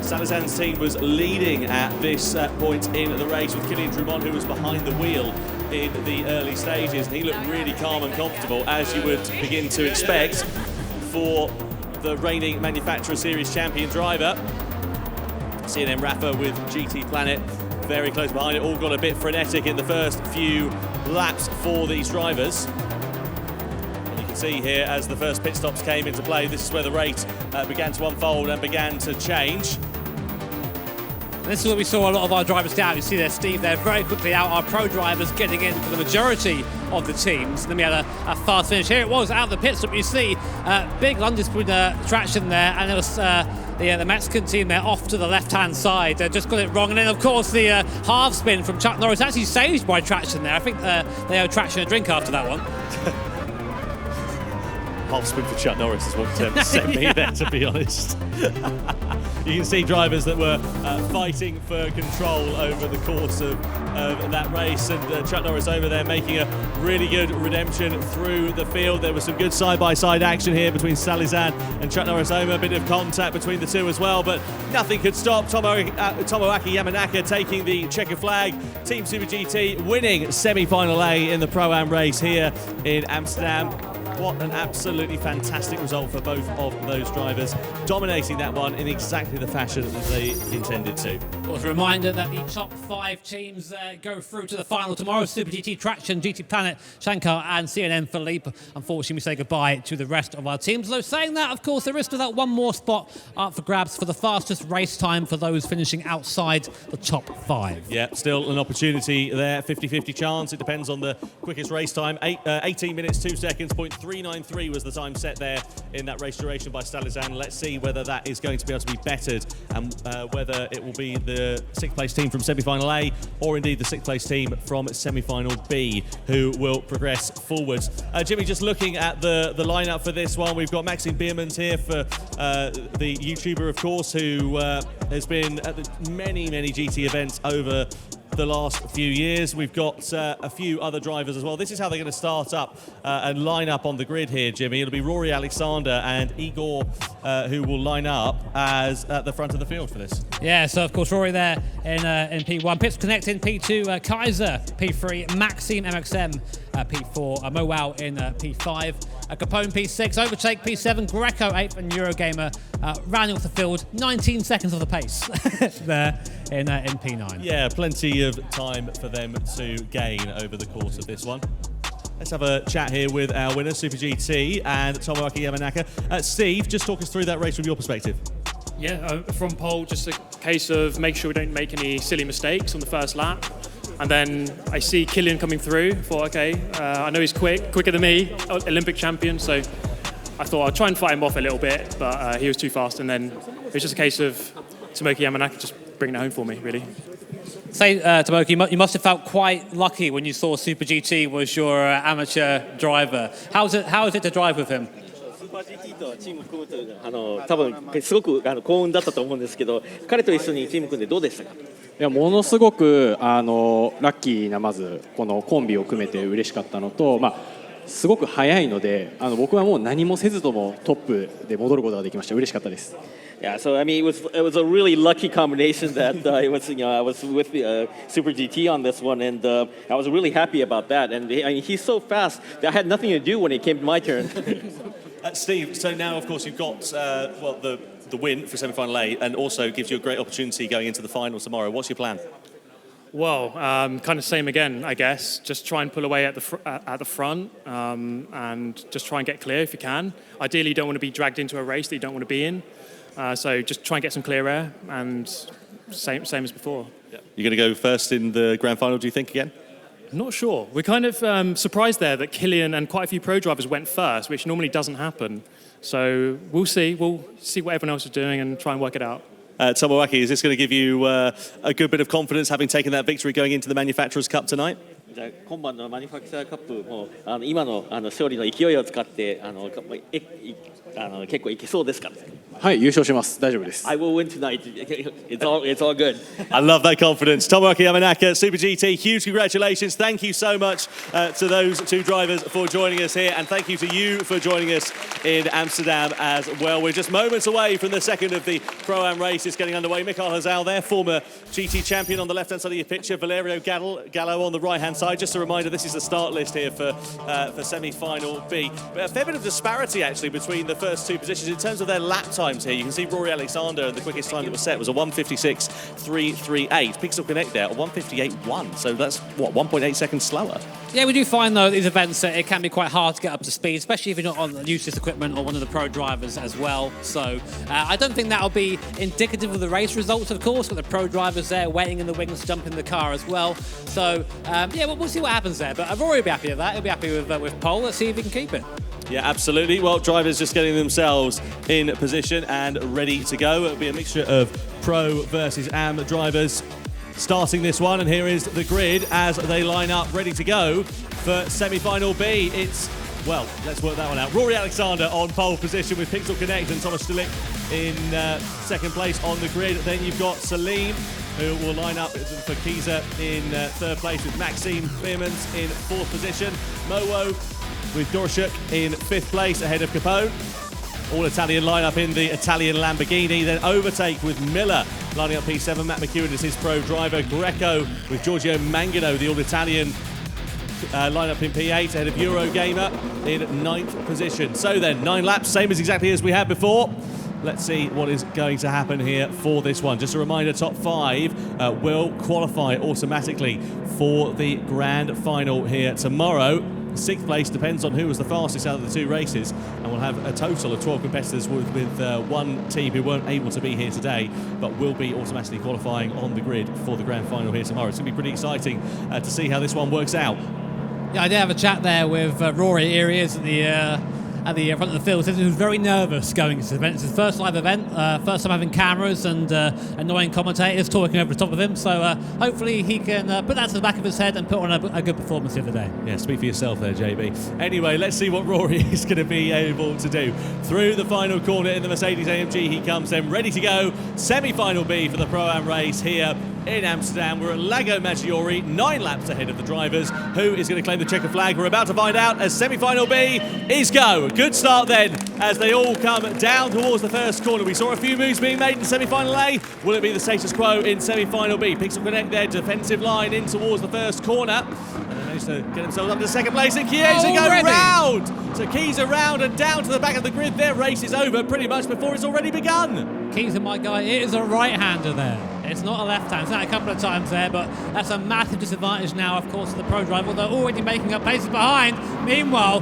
Salazan's team was leading at this point in the race with Kylian Drummond, who was behind the wheel in the early stages, and he looked really calm and comfortable, as you would begin to expect for the reigning Manufacturer Series champion driver. CNN Rafa with GT Planet very close behind it. All got a bit frenetic in the first few laps for these drivers. And you can see here as the first pit stops came into play, this is where the race began to unfold and began to change. This is where we saw a lot of our drivers down. You see there, Steve, there very quickly out. Our pro drivers getting in for the majority of the teams. Then we had a fast finish. Here it was out of the pit stop. You see big undisputed traction there, and it was the Mexican team there off to the left-hand side. Just got it wrong. And then, of course, the half spin from Chuck Norris actually saved by traction there. I think they owe traction a drink after that one. Half spin for Chuck Norris is what sent me there, to be honest. You can see drivers that were fighting for control over the course of that race, and Chuck Norris over there making a really good redemption through the field. There was some good side-by-side action here between Salizan and Chuck Norris over, a bit of contact between the two as well, but nothing could stop Tomoaki Yamanaka taking the checker flag. Team Super GT winning semi-final A in the Pro-Am race here in Amsterdam. What an absolutely fantastic result for both of those drivers, dominating that one in exactly the fashion that they intended to. Of course, a reminder that the top 5 teams go through to the final tomorrow. Super GT Traction, GT Planet, Shankar and CNN Philippe. Unfortunately, we say goodbye to the rest of our teams. Though saying that, of course, there is still that one more spot up for grabs for the fastest race time for those finishing outside the top 5. Yeah, still an opportunity there, 50-50 chance. It depends on the quickest race time. 18 minutes, 2 seconds, 0.393 was the time set there in that race duration by Salizan. Let's see whether that is going to be able to be bettered, and whether it will be the 6th place team from semi-final A or indeed the 6th place team from semi-final B who will progress forwards. Jimmy, just looking at the lineup for this one, we've got Maxime Biermans here for the YouTuber, of course, who has been at many GT events over the last few years. We've got a few other drivers as well. This is how they're going to start up and line up on the grid here, Jimmy. It'll be Rory Alexander and Igor who will line up as at the front of the field for this. Yeah, so of course Rory there in P1, Pips connecting P2, Kaiser P3, Maxime MXM P4, Mowau in P5, Capone P6, Overtake P7, Greco 8th, and Eurogamer rounding off the field, 19 seconds of the pace there in P9. Yeah, plenty of time for them to gain over the course of this one. Let's have a chat here with our winner, Super GT and Tomoaki Yamanaka. Steve, just talk us through that race from your perspective. Yeah, from pole, just a case of make sure we don't make any silly mistakes on the first lap. And then I see Killian coming through. Thought, okay, I know he's quicker than me, Olympic champion, so I thought I'd try and fight him off a little bit, but he was too fast. And then it was just a case of Tomoaki Yamanaka just bringing it home for me, really. Say, Tomoaki, you must have felt quite lucky when you saw Super GT was your amateur driver. How is it to drive with him? スーパー GT とはチーム組むというのは多分すごく幸運だったと思うんですけど、彼と一緒にチーム組んでどうでしたか？いやものすごくラッキーなまずこのコンビを組めて嬉しかったのと、すごく早いので僕はもう何もせずともトップで戻ることができました。嬉しかったです。Yeah, so I mean, it was a really lucky combination that I was with Super GT on this one, and I was really happy about that. And he's so fast that I had nothing to do when it came to my turn. Steve, so now of course you've got the win for semi-final A, and also gives you a great opportunity going into the final tomorrow. What's your plan? Well, kind of same again, I guess. Just try and pull away at the front, and just try and get clear if you can. Ideally, you don't want to be dragged into a race that you don't want to be in. So just try and get some clear air, and same as before. Yeah. You're going to go first in the grand final, do you think, again? Not sure. We're kind of surprised there that Killian and quite a few pro drivers went first, which normally doesn't happen. So we'll see. We'll see what everyone else is doing and try and work it out. Tomoaki, is this going to give you a good bit of confidence, having taken that victory going into the Manufacturers' Cup tonight? 今晩のマニファクチャーカップも今の勝利の勢いを使って結構いけそうですか？はい、優勝します。大丈夫です。I will win tonight. It's all good. I love that confidence. Tomoaki Yamanaka, Super GT, huge congratulations. Thank you so much to those two drivers for joining us here, and thank you to you for joining us in Amsterdam as well. We're just moments away from the second of the Pro-Am race. It's getting underway. Mikhail Hazal there, former GT champion on the left-hand side of your picture. Valerio Gallo on the right-hand side. Just a reminder, this is the start list here for semi-final B. A fair bit of disparity, actually, between the first two positions in terms of their lap times here. You can see Rory Alexander, the quickest time that was set was a 1:56.338. Pixel Connect there, a 1:58.1. So that's, 1.8 seconds slower. Yeah, we do find, though, these events, it can be quite hard to get up to speed, especially if you're not on useless equipment or one of the pro drivers as well. So I don't think that'll be indicative of the race results, of course, with the pro drivers there waiting in the wings to jump in the car as well. So, yeah, we'll see what happens there. But Rory will be happy with that. He'll be happy with pole. Let's see if he can keep it. Yeah, absolutely. Well, drivers just getting themselves in position and ready to go. It'll be a mixture of pro versus am drivers starting this one. And here is the grid as they line up ready to go for semi-final B. It's, well, let's work that one out. Rory Alexander on pole position with Pixel Connect and Thomas Stulik in second place on the grid. Then you've got Salim, who will line up for Kiza in third place with Maxime Clearmans in fourth position. Mowo with Dorshuk in fifth place ahead of Capone. All Italian lineup in the Italian Lamborghini. Then overtake with Miller lining up P7. Matt McEwen is his pro driver. Greco with Giorgio Mangano, the all-Italian lineup in P8 ahead of Eurogamer in ninth position. So then, 9 laps, same as exactly as we had before. Let's see what is going to happen here for this one. Just a reminder, top 5 will qualify automatically for the grand final here tomorrow. 6th place depends on who was the fastest out of the 2 races, and we'll have a total of 12 competitors with one team who weren't able to be here today, but will be automatically qualifying on the grid for the grand final here tomorrow. It's going to be pretty exciting to see how this one works out. Yeah, I did have a chat there with Rory. Here he is at the front of the field. Says he was very nervous going to this event. It's his first live event, first time having cameras and annoying commentators talking over the top of him. So hopefully he can put that to the back of his head and put on a good performance the other day. Yeah, speak for yourself there, JB. Anyway, let's see what Rory is going to be able to do. Through the final corner in the Mercedes AMG, he comes then ready to go. Semi-final B for the Pro-Am race here in Amsterdam. We're at Lago Maggiore, 9 laps ahead of the drivers. Who is going to claim the checker flag? We're about to find out as semi-final B is go. Good start then as they all come down towards the first corner. We saw a few moves being made in semi-final A. Will it be the status quo in semi-final B? Pixel Connect their defensive line in towards the first corner. And they managed to get themselves up to second place, and Chiesa go round. So Chiesa round and down to the back of the grid. Their race is over pretty much before it's already begun. Chiesa, my guy, it is a right-hander there. It's not a left-hand. It's not a couple of times there, but that's a massive disadvantage now, of course, to the pro driver. They're already making up paces behind. Meanwhile,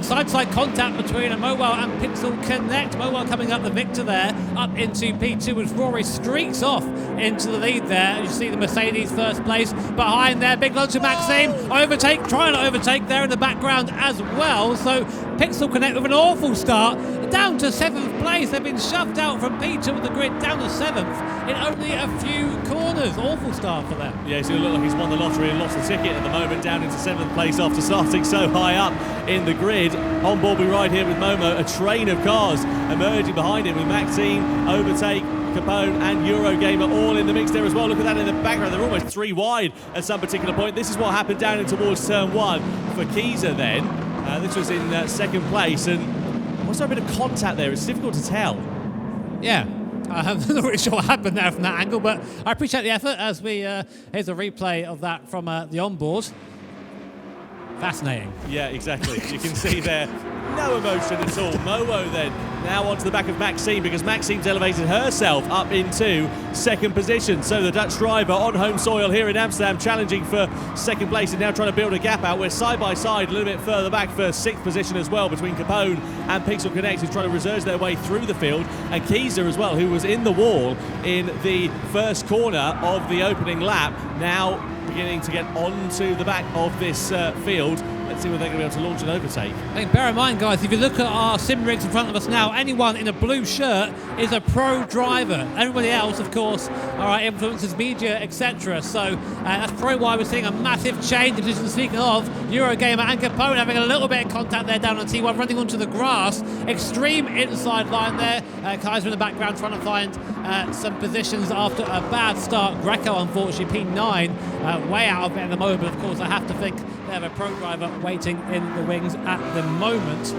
side-to-side contact between Mowell and Pixel Connect. Mowell coming up the victor there, up into P2 as Rory streaks off into the lead there. You see the Mercedes first place behind there. Big lunch of Maxime. Trying to overtake there in the background as well. So Pixel Connect with an awful start. Down to 7th place. They've been shoved out from P2 of the grid down to 7th in only a few corners. Awful start for them. Yeah, he's going to look like he's won the lottery and lost the ticket at the moment, down into 7th place after starting so high up in the grid. On board we ride here with Momo, a train of cars emerging behind him with Maxime, overtake, Capone and Eurogamer all in the mix there as well. Look at that in the background. They're almost 3 wide at some particular point. This is what happened down in towards turn 1 for Chiesa then. This was in second place, and was there a bit of contact there? It's difficult to tell. Yeah. I'm not really sure what happened there from that angle, but I appreciate the effort as we here's a replay of that from the onboard. Fascinating. Yeah, exactly. You can see there, no emotion at all. Momo then now onto the back of Maxime, because Maxime's elevated herself up into second position. So the Dutch driver on home soil here in Amsterdam, challenging for second place and now trying to build a gap out. We're side by side, a little bit further back for 6th position as well between Capone and Pixel Connect, who's trying to resurge their way through the field. And Chiesa as well, who was in the wall in the first corner of the opening lap, now beginning to get onto the back of this field. Let's see whether they're going to be able to launch an overtake. I mean, bear in mind, guys, if you look at our sim rigs in front of us now, anyone in a blue shirt is a pro driver. Everybody else, of course, are influencers, media, etc. So that's probably why we're seeing a massive change. Speaking of, Eurogamer and Capone having a little bit of contact there down on T1, running onto the grass. Extreme inside line there. Kaiser in the background trying to find some positions after a bad start. Greco, unfortunately, P9, way out of it at the moment. Of course, I have to think they have a pro driver waiting in the wings at the moment.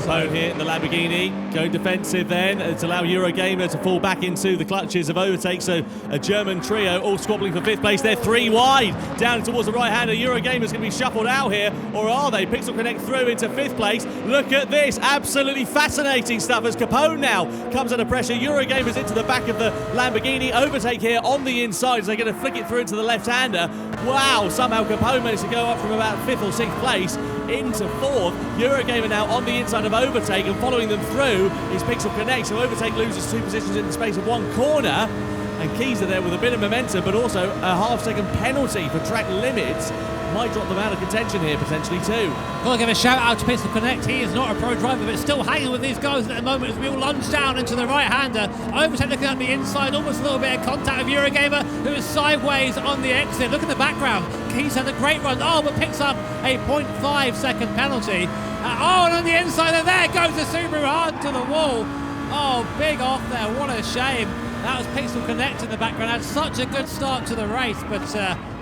Capone here in the Lamborghini, going defensive then to allow Eurogamer to fall back into the clutches of overtake. So a German trio all squabbling for 5th place. They're 3 wide down towards the right hander. Eurogamer's going to be shuffled out here, or are they? Pixel Connect through into 5th place. Look at this, absolutely fascinating stuff as Capone now comes under pressure. Eurogamer's into the back of the Lamborghini. Overtake here on the inside as they're going to flick it through into the left hander. Wow, somehow Capone managed to go up from about 5th or 6th place into 4th. Eurogamer now on the inside of overtake, and following them through is Pixel Connect. So overtake loses 2 positions in the space of 1 corner. And Keys are there with a bit of momentum, but also a half-second penalty for track limits. Might drop them out of contention here, potentially, too. Got to give a shout-out to Pistol Connect. He is not a pro driver, but still hanging with these guys at the moment as we all lunge down into the right-hander. Overtake looking at the inside, almost a little bit of contact with Eurogamer, who is sideways on the exit. Look at the background. Keys had a great run, but picks up a 0.5-second penalty. And on the inside, and there goes the Subaru hard to the wall. Oh, big off there. What a shame. That was Pixel Connect in the background. Had such a good start to the race, but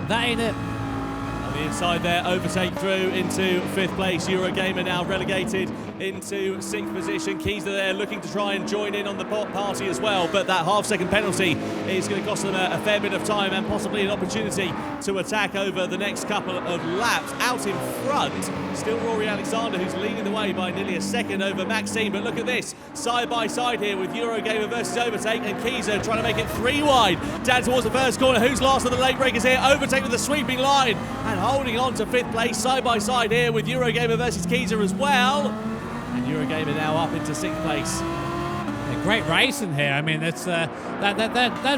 that ain't it. On the inside there, overtake through into 5th place. Eurogamer now relegated into 6th position. Keys are there looking to try and join in on the party as well, but that half-second penalty is going to cost them a fair bit of time and possibly an opportunity to attack over the next couple of laps. Out in front, still Rory Alexander, who's leading the way by nearly a second over Maxime, but look at this, side by side here with Eurogamer versus Overtake, and Keys are trying to make it 3 wide down towards the first corner. Who's last of the late breakers here? Overtake with the sweeping line and holding on to 5th place, side by side here with Eurogamer versus Keyser as well. And Eurogamer now up into 6th place. A great racing here. I mean, it's they're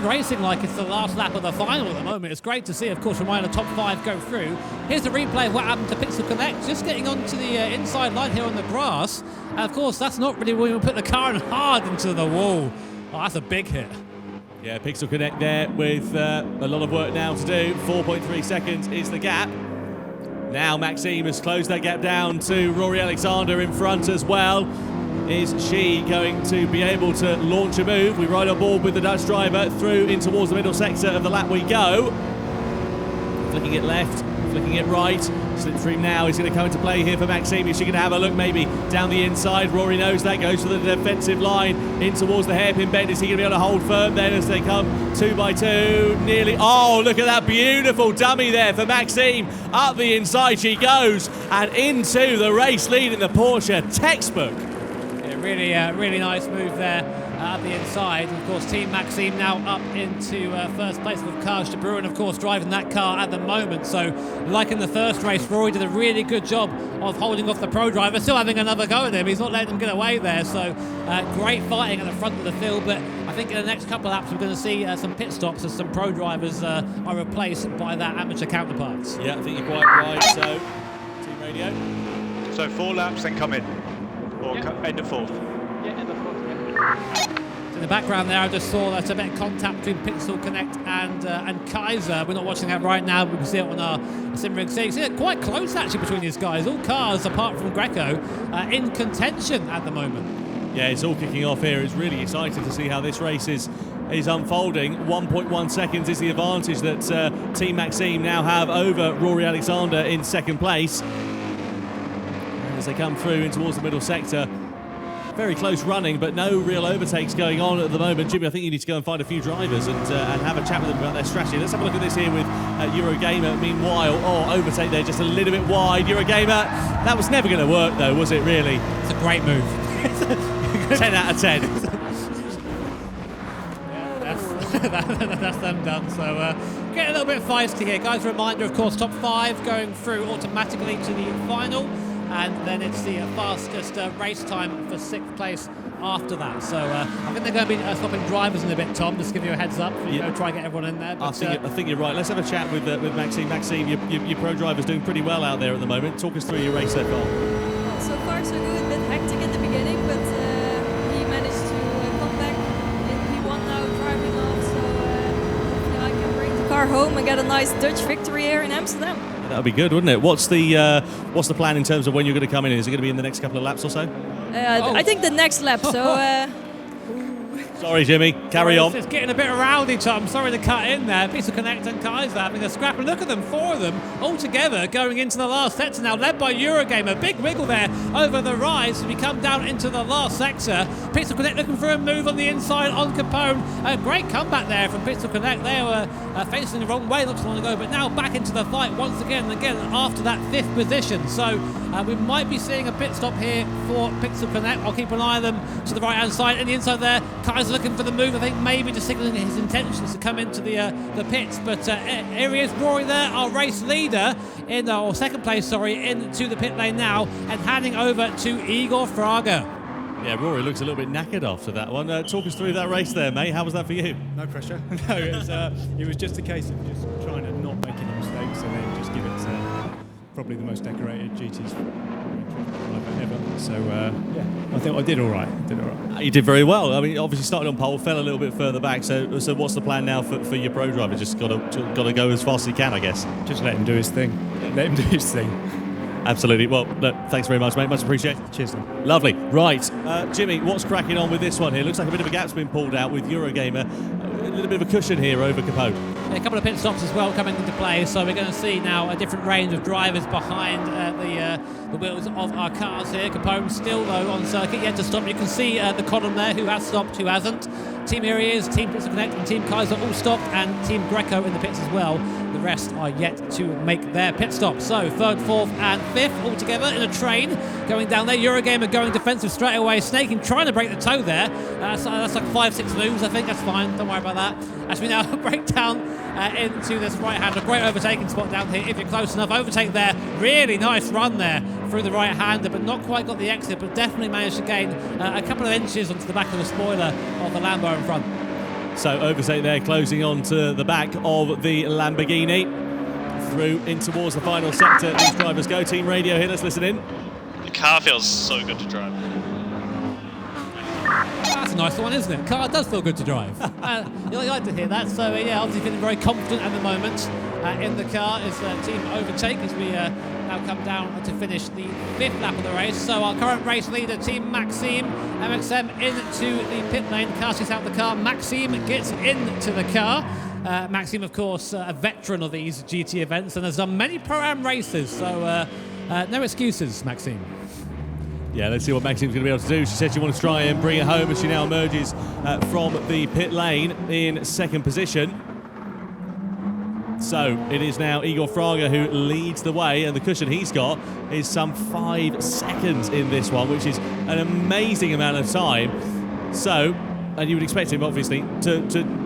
racing like it's the last lap of the final at the moment. It's great to see, of course, remind the top 5 go through. Here's the replay of what happened to Pixel Connect, just getting onto the inside line here on the grass. And of course, that's not really where we put the car in hard into the wall. Oh, that's a big hit. Yeah, Pixel Connect there with a lot of work now to do. 4.3 seconds is the gap. Now Maxime has closed that gap down to Rory Alexander in front as well. Is she going to be able to launch a move? We ride on board with the Dutch driver through in towards the middle sector of the lap we go. Flicking it left, flicking it right. Slipstream now is going to come into play here for Maxime. Is she going to have a look maybe down the inside? Rory knows that, goes to the defensive line in towards the hairpin bend. Is he going to be able to hold firm then as they come 2 by 2? Nearly. Oh, look at that beautiful dummy there for Maxime. Up the inside she goes and into the race lead in the Porsche. Textbook. Yeah, really nice move there at the inside. Of course, Team Maxime now up into first place with Kaj de Bruin, of course, driving that car at the moment. So, like in the first race, Rory did a really good job of holding off the pro driver, still having another go at him. He's not letting them get away there. So, great fighting at the front of the field. But I think in the next couple of laps, we're going to see some pit stops as some pro drivers are replaced by their amateur counterparts. Yeah, I think you're quite right. So, team radio. So 4 laps, then come in. Or end of 4th. Yeah, end of 4th, yeah. In the background there, I just saw that a bit of contact between Pixel Connect and Kaiser. We're not watching that right now, but we can see it on our SimRig 6. Yeah, quite close actually between these guys. All cars, apart from Greco, in contention at the moment. Yeah, it's all kicking off here. It's really exciting to see how this race is unfolding. 1.1 seconds is the advantage that Team Maxime now have over Rory Alexander in 2nd place. As they come through in towards the middle sector. Very close running, but no real overtakes going on at the moment. Jimmy, I think you need to go and find a few drivers and have a chat with them about their strategy. Let's have a look at this here with Eurogamer. Meanwhile, overtake there just a little bit wide. Eurogamer, that was never going to work though, was it really? It's a great move. 10 out of 10. That's them done. So getting a little bit feisty here, guys. Reminder, of course, top 5 going through automatically to the final. And then it's the fastest race time for 6th place after that. So I think they're going to be stopping drivers in a bit, Tom, just to give you a heads up. You know, try and get everyone in there. But, I think you're right. Let's have a chat with Maxime. Maxime, your pro driver's doing pretty well out there at the moment. Talk us through your race so far. Well, so far so good. A bit hectic at the beginning, but he managed to come back in P1 now, driving off. So hopefully I can bring the car home and get a nice Dutch victory here in Amsterdam. That would be good, wouldn't it? What's the plan in terms of when you're going to come in? Is it going to be in the next couple of laps or so? I think the next lap. So. Sorry, Jimmy. Carry on. It's getting a bit rowdy, Tom. Sorry to cut in there. Pixel Connect and Kaiser having a scrap. And look at them, 4 of them all together going into the last sector now, led by Eurogamer. Big wiggle there over the rise as we come down into the last sector. Pixel Connect looking for a move on the inside on Capone. A great comeback there from Pixel Connect. They were facing the wrong way not too long ago, but now back into the fight once again and again after that 5th position. So we might be seeing a pit stop here for Pixel Connect. I'll keep an eye on them to the right-hand side. And the inside there, Kaiser looking for the move, I think maybe just signaling his intentions to come into the pits, but here he is, Rory there, our race leader or 2nd place, sorry, into the pit lane now and handing over to Igor Fraga. Yeah, Rory looks a little bit knackered after that one. Talk us through that race there, mate. How was that for you? No pressure. No, it was just a case of just trying to not make any mistakes and then just give it probably the most decorated GTs ever. So I think I did all right. You did very well. I mean, obviously started on pole, fell a little bit further back. So what's the plan now for your pro driver? Just got to go as fast as he can, I guess. Just let him do his thing. Let him do his thing. Absolutely. Well, look, thanks very much, mate. Much appreciated. Cheers, man. Lovely. Right, Jimmy, what's cracking on with this one here? Looks like a bit of a gap's been pulled out with Eurogamer. A little bit of a cushion here over Capone. A couple of pit stops as well coming into play, so we're going to see now a different range of drivers behind the wheels of our cars here. Capone still, though, on circuit, yet to stop. You can see the column there, who has stopped, who hasn't. Team Here He Is, Team Pits Connect and Team Kaiser all stopped, and Team Greco in the pits as well. The rest are yet to make their pit stop. So, 3rd, 4th and 5th all together in a train going down there. Eurogamer going defensive straight away, snaking, trying to break the toe there. That's like 5-6 moves, I think. That's fine, don't worry about that. As we now break down into this right-hand, a great overtaking spot down here if you're close enough. Overtake there, really nice run there through the right-hander, but not quite got the exit, but definitely managed to gain a couple of inches onto the back of the spoiler of the Lambo in front. So overtake there, closing on to the back of the Lamborghini. Through in towards the final sector, these drivers go. Team Radio here, let's listen in. The car feels so good to drive. That's a nice one, isn't it? Car does feel good to drive. You like to hear that. So yeah, obviously feeling very confident at the moment in the car is Team Overtake as we now come down to finish the 5th lap of the race. So our current race leader, Team Maxime, MXM into the pit lane, casting out the car. Maxime gets into the car. Maxime, of course, a veteran of these GT events and has done many Pro-Am races, so no excuses, Maxime. Yeah, let's see what Maxime's going to be able to do. She said she wanted to try and bring it home as she now emerges from the pit lane in 2nd position. So it is now Igor Fraga who leads the way, and the cushion he's got is some 5 seconds in this one, which is an amazing amount of time. So, and you would expect him, obviously, to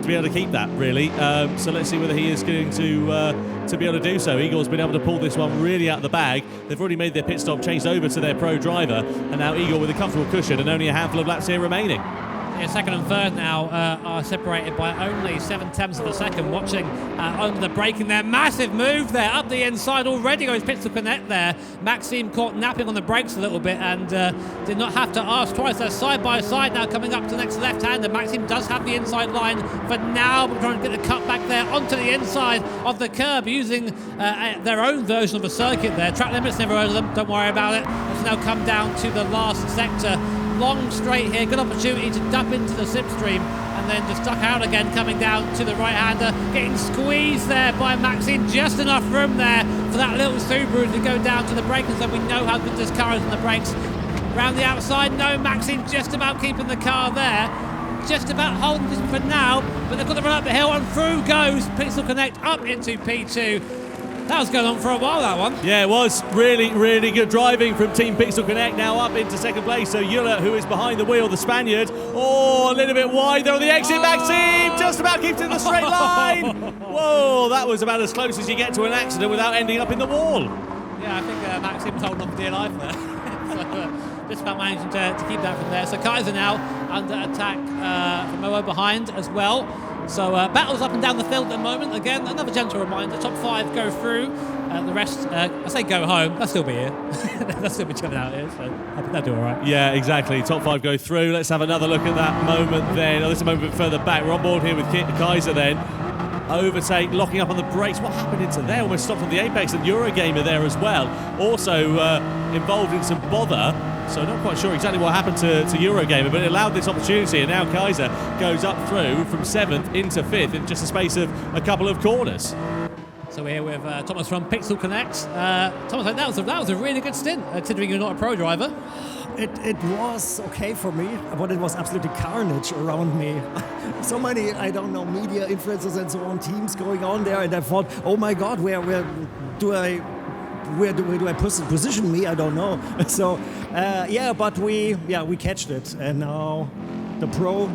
be able to keep that, really. So let's see whether he is going to be able to do so. Igor's been able to pull this one really out of the bag. They've already made their pit stop, changed over to their pro driver, and now Igor with a comfortable cushion and only a handful of laps here remaining. Yeah, 2nd and 3rd now are separated by only 7/10 of a second. Watching under the braking there, massive move there up the inside already. Goes Pits to Connect there. Maxime caught napping on the brakes a little bit and did not have to ask twice. They're side by side now coming up to the next left-hander. Maxime does have the inside line for now, but trying to get the cut back there onto the inside of the curb using their own version of a circuit there. Track limits, never heard of them, don't worry about it. It's now come down to the last sector. Long straight here, good opportunity to dump into the slipstream and then just duck out again, coming down to the right-hander, getting squeezed there by Maxime, just enough room there for that little Subaru to go down to the brakes, and we know how good this car is on the brakes. Round the outside, no, Maxime just about keeping the car there, just about holding this for now, but they've got to run up the hill and through goes Pixel Connect up into P2. That was going on for a while, that one. Yeah, it was. Really, really good driving from Team Pixel Connect, now up into 2nd place. So Yulla, who is behind the wheel, the Spaniard, a little bit wide there on the exit. Maxime just about keeps it in the straight line. Whoa, that was about as close as you get to an accident without ending up in the wall. Yeah, I think Maxime's holding on for dear life there. So, just about managing to keep that from there. So Kaiser now under attack from Momo behind as well. So battles up and down the field at the moment. Again, another gentle reminder, top 5 go through. The rest, I say go home, they'll still be here. They'll still be chilling out here, so I think they'll do all right. Yeah, exactly. Top 5 go through. Let's have another look at that moment then. Oh, this is a moment further back. We're on board here with Kaiser then. Overtake, locking up on the brakes. What happened into there? Almost stopped on the apex, and Eurogamer there as well. Also involved in some bother. So not quite sure exactly what happened to Eurogamer, but it allowed this opportunity, and now Kaiser goes up through from 7th into 5th in just a space of a couple of corners. So we're here with Thomas from Pixel Connect. Thomas, that was a really good stint, considering you're not a pro driver. It was okay for me, but it was absolutely carnage around me. So many, I don't know, media influencers and so on, teams going on there, and I thought, oh my God, where do I position me? I don't know. So but we catched it, and now the pro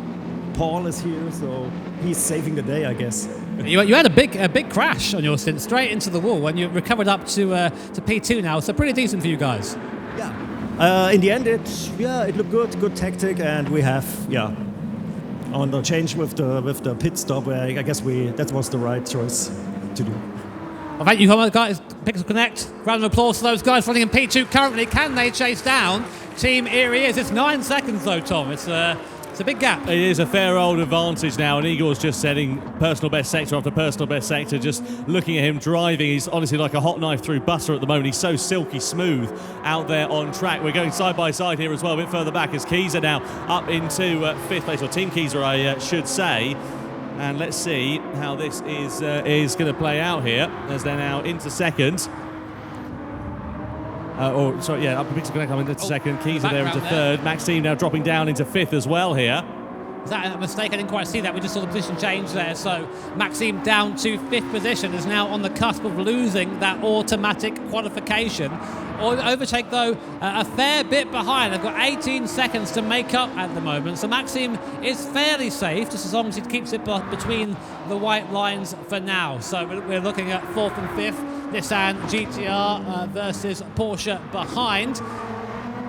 Paul is here, so he's saving the day, I guess. You had a big crash on your stint, straight into the wall, and you recovered up to P2 now. So pretty decent for you guys. Yeah. In the end, it looked good tactic, and we have on the change with the pit stop. I guess that was the right choice to do. Well, thank you, guys. Pixel Connect. Round of applause for those guys running in P2 currently. Can they chase down Team Erie? It's 9 seconds though, Tom. It's a big gap. It is a fair old advantage now, and Igor's just setting personal best sector after personal best sector. Just looking at him driving, he's honestly like a hot knife through butter at the moment. He's so silky smooth out there on track. We're going side by side here as well, a bit further back as Keyser now up into 5th place, or Team Keyser I should say. And let's see how this is going to play out here, as they're now into 2nd. Up Pixel Connect coming into 2nd, Keyser there into 3rd. Maxime now dropping down into 5th as well here. Is that a mistake? I didn't quite see that. We just saw the position change there. So Maxime down to 5th position, is now on the cusp of losing that automatic qualification. Overtake, though, a fair bit behind. They've got 18 seconds to make up at the moment. So Maxime is fairly safe, just as long as he keeps it between the white lines for now. So we're looking at 4th and 5th. Nissan GTR versus Porsche behind.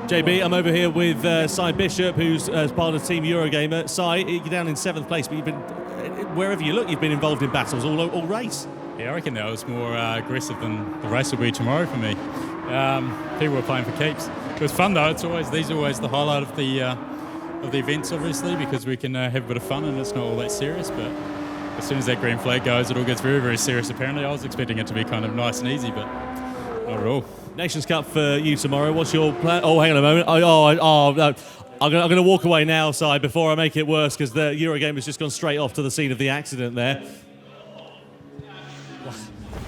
JB, I'm over here with Cy Bishop, who's part of Team Eurogamer. Cy, you're down in 7th place, but you've been, wherever you look, you've been involved in battles all race. Yeah, I reckon that was more aggressive than the race will be tomorrow for me. People were playing for keeps. It was fun though. These are always the highlight of the events, obviously, because we can have a bit of fun and it's not all that serious. But as soon as that green flag goes, it all gets very, very serious. Apparently, I was expecting it to be kind of nice and easy, but not at all. Nations Cup for you tomorrow. What's your plan? Oh, hang on a moment. No. I'm going to walk away now, Si, before I make it worse, because the Eurogame has just gone straight off to the scene of the accident there.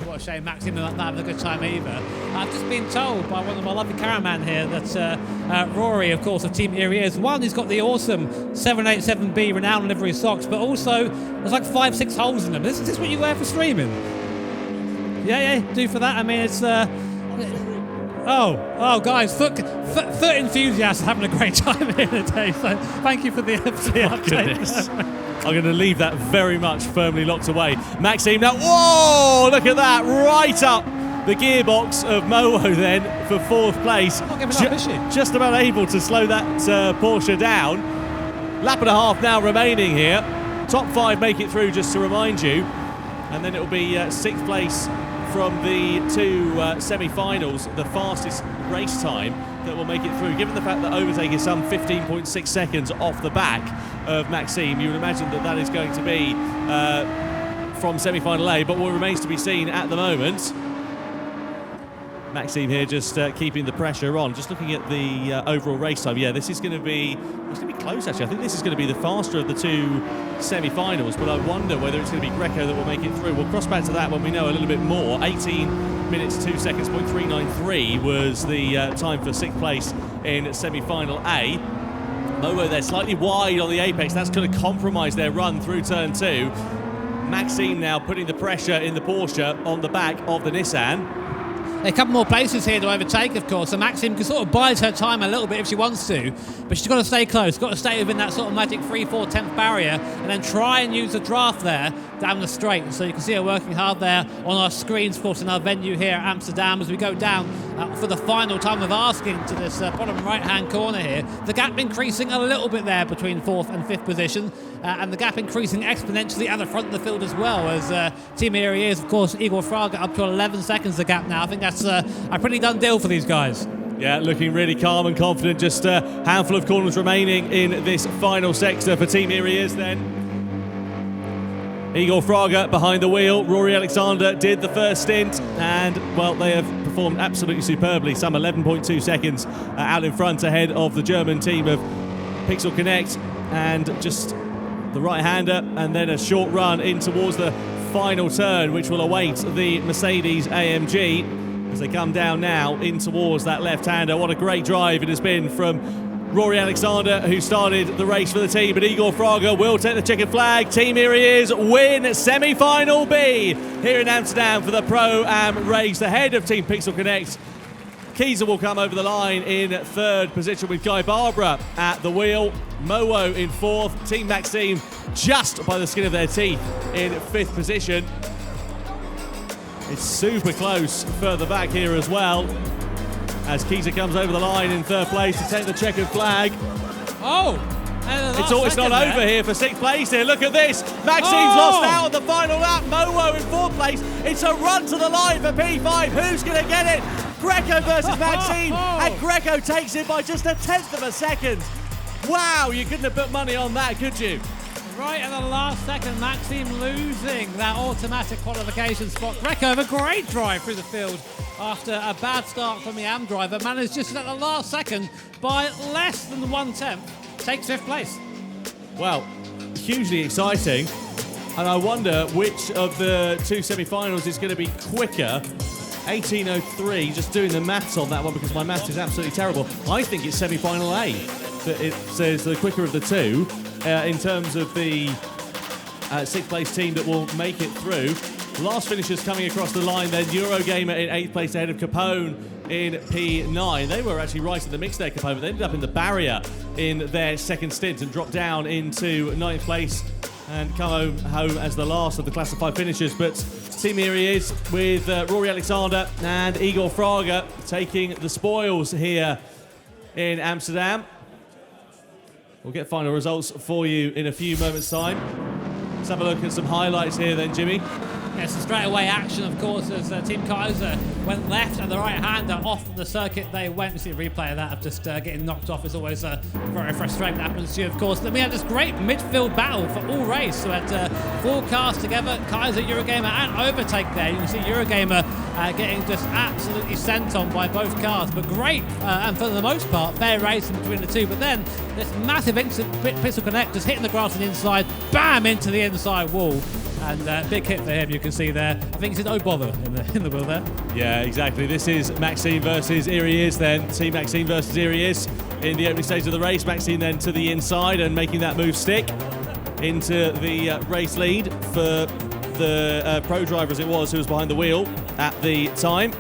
What a shame, Maxime not having a good time either. I've just been told by one of my lovely cameraman here that Rory, of course, of Team Erie is one who's got the awesome 787B renowned livery socks, but also there's like 5-6 holes in them. Is this what you wear for streaming? Yeah, do for that. I mean, it's... guys, foot enthusiasts are having a great time here today, so thank you for the update. I'm going to leave that very much firmly locked away. Maxime now, whoa, look at that, right up the gearbox of Mowo then for 4th place. Not giving up, is she? Just about able to slow that Porsche down. Lap and a half now remaining here. Top 5 make it through, just to remind you. And then it'll be 6th place from the 2 semi-finals, the fastest race time that will make it through. Given the fact that overtake is some 15.6 seconds off the back of Maxime, you would imagine that is going to be from semi-final A, but what remains to be seen at the moment. Maxime here just keeping the pressure on. Just looking at the overall race time, yeah, this is going to be close actually. I think this is going to be the faster of the 2 semi-finals, but I wonder whether it's going to be Greco that will make it through. We'll cross back to that when we know a little bit more. 18 minutes 2 seconds, .393 was the time for 6th place in semi-final A. Mowo there slightly wide on the apex. That's going to compromise their run through turn 2. Maxime now putting the pressure in the Porsche on the back of the Nissan. A couple more places here to overtake, of course, so Maxime can sort of bide her time a little bit if she wants to, but she's got to stay close, got to stay within that sort of magic 3/4 barrier, and then try and use the draft there down the straight. So you can see her working hard there on our screens, of course, in our venue here at Amsterdam as we go down for the final time of asking to this bottom right-hand corner here. The gap increasing a little bit there between 4th and 5th position, and the gap increasing exponentially at the front of the field as well, as Team Erie is, of course, Igor Fraga up to 11 seconds the gap now. I think that's a pretty done deal for these guys. Yeah, looking really calm and confident. Just a handful of corners remaining in this final sector for Team Erie then. Igor Fraga behind the wheel. Rory Alexander did the first stint, and, well, they have performed absolutely superbly. Some 11.2 seconds out in front ahead of the German team of Pixel Connect, and just the right-hander, and then a short run in towards the final turn, which will await the Mercedes AMG as they come down now in towards that left-hander. What a great drive it has been from Rory Alexander, who started the race for the team, but Igor Fraga will take the checkered flag. Team Erie win semi-final B here in Amsterdam for the Pro-Am race ahead of Team Pixel Connect. Keyser will come over the line in 3rd position with Guy Barbara at the wheel. Mowo in 4th. Team Maxime just by the skin of their teeth in 5th position. It's super close further back here as well. as Kaiser comes over the line in third place to take the checkered flag. Oh! It's not over here for sixth place here. Look at this. Maxime's lost out on the final lap. Mowo in fourth place. It's a run to the line for P5. Who's going to get it? Greco versus Maxime. And Greco takes it by just a 1/10 of a second. Wow, you couldn't have put money on that, could you? Right at the last second, Maxime losing that automatic qualification spot. Greco with a great drive through the field after a bad start from the AM driver. Managed just at the last second by less than 1/10. Takes fifth place. Well, hugely exciting. And I wonder which of the two semi-finals is going to be quicker. 18:03, just doing the maths on that one because my maths is absolutely terrible. I think it's semi-final A that it says the quicker of the two in terms of the sixth place team that will make it through. Last finishers coming across the line then. Eurogamer in 8th place ahead of Capone in P9. They were actually right in the mix there, Capone, but they ended up in the barrier in their second stint and dropped down into 9th place and come home as the last of the classified finishers. But team here he is with Rory Alexander and Igor Fraga taking the spoils here in Amsterdam. We'll get final results for you in a few moments' time. Let's have a look at some highlights here then, Jimmy. Yes, a straightaway action, of course, as Team Kaiser went left and the right-hander off the circuit they went. We see a replay of that of just getting knocked off. It's always very frustrating. That happens to you, of course. Then we had this great midfield battle for all race. So we had 4 cars together, Kaiser, Eurogamer and overtake there. You can see Eurogamer getting just absolutely sent on by both cars. But great, and for the most part, fair race between the two. But then this massive instant Pixel Connect just hitting the grass on the inside, bam, into the inside wall. And big hit for him, you can see there. I think he said, oh bother, in the wheel there. Yeah, exactly. This is Maxime versus here he is then. Team Maxime versus here he is in the opening stage of the race. Maxime then to the inside and making that move stick into the race lead for the pro driver as it was who was behind the wheel at the time.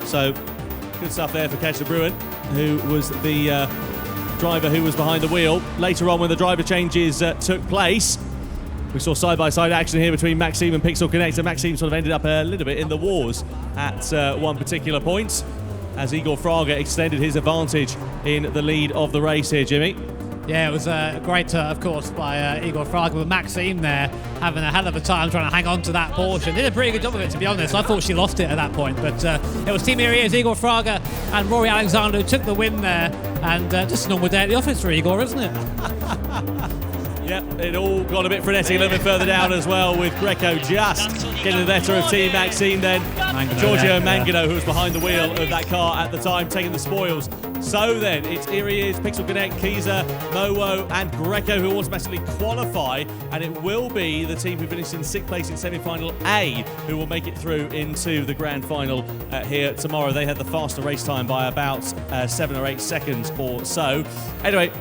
So good stuff there for Kessler Bruin, who was the driver who was behind the wheel. Later on when the driver changes took place, we saw side-by-side action here between Maxime and Pixel Connect, and Maxime sort of ended up a little bit in the wars at one particular point as Igor Fraga extended his advantage in the lead of the race here, Jimmy. Yeah, it was great, of course, by Igor Fraga, with Maxime there having a hell of a time trying to hang on to that Porsche. Did a pretty good job of it, to be honest. I thought she lost it at that point, but it was Team Areas, Igor Fraga and Rory Alexander who took the win there, and just a normal day at the office for Igor, isn't it? Yep, it all got a bit frenetic a little bit further down as well, with Greco just getting the better of Team Maxime then. Giorgio Mangano, who was behind the wheel of that car at the time, taking the spoils. So then, it's Irias, Pixel Connect, Kaiser, Mowo and Greco who automatically qualify, and it will be the team who finished in 6th place in semi-final A who will make it through into the grand final here tomorrow. They had the faster race time by about 7 or 8 seconds or so. Anyway,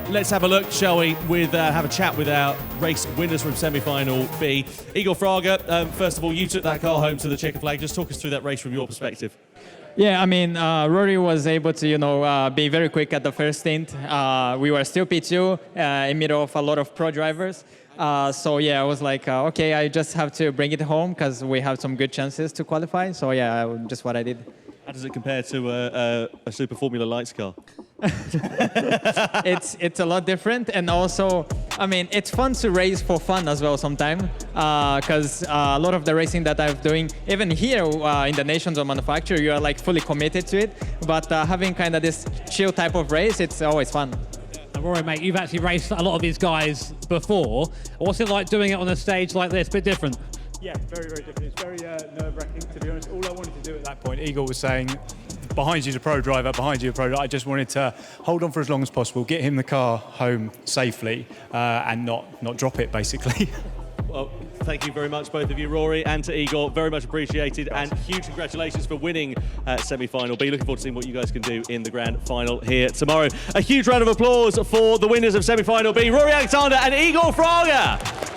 let's have a look, shall we, with have a chat with our race winners from semi-final B. Igor Fraga, first of all, you took that car home to the checker flag. Just talk us through that race from your perspective. Yeah, I mean, Rory was able to, be very quick at the first stint. We were still P2 in middle of a lot of pro drivers. So yeah, I was like, okay, I just have to bring it home because we have some good chances to qualify. So yeah, just what I did. How does it compare to a Super Formula Lights car? It's a lot different, and also, I mean, it's fun to race for fun as well sometimes, because a lot of the racing that I'm doing, even here in the nations of manufacture, you are like fully committed to it, but having kind of this chill type of race, it's always fun. Rory, mate, you've actually raced a lot of these guys before. What's it like doing it on a stage like this? Bit different? Yeah, very, very different. It's very nerve-wracking, to be honest. All I wanted to do at that point, Igor was saying, behind you's a pro driver, behind you a pro driver. I just wanted to hold on for as long as possible, get him the car home safely, and not drop it, basically. Well, thank you very much, both of you, Rory and to Igor. Very much appreciated, and huge congratulations for winning semi-final B. Looking forward to seeing what you guys can do in the grand final here tomorrow. A huge round of applause for the winners of semi-final B, Rory Alexander and Igor Fraga.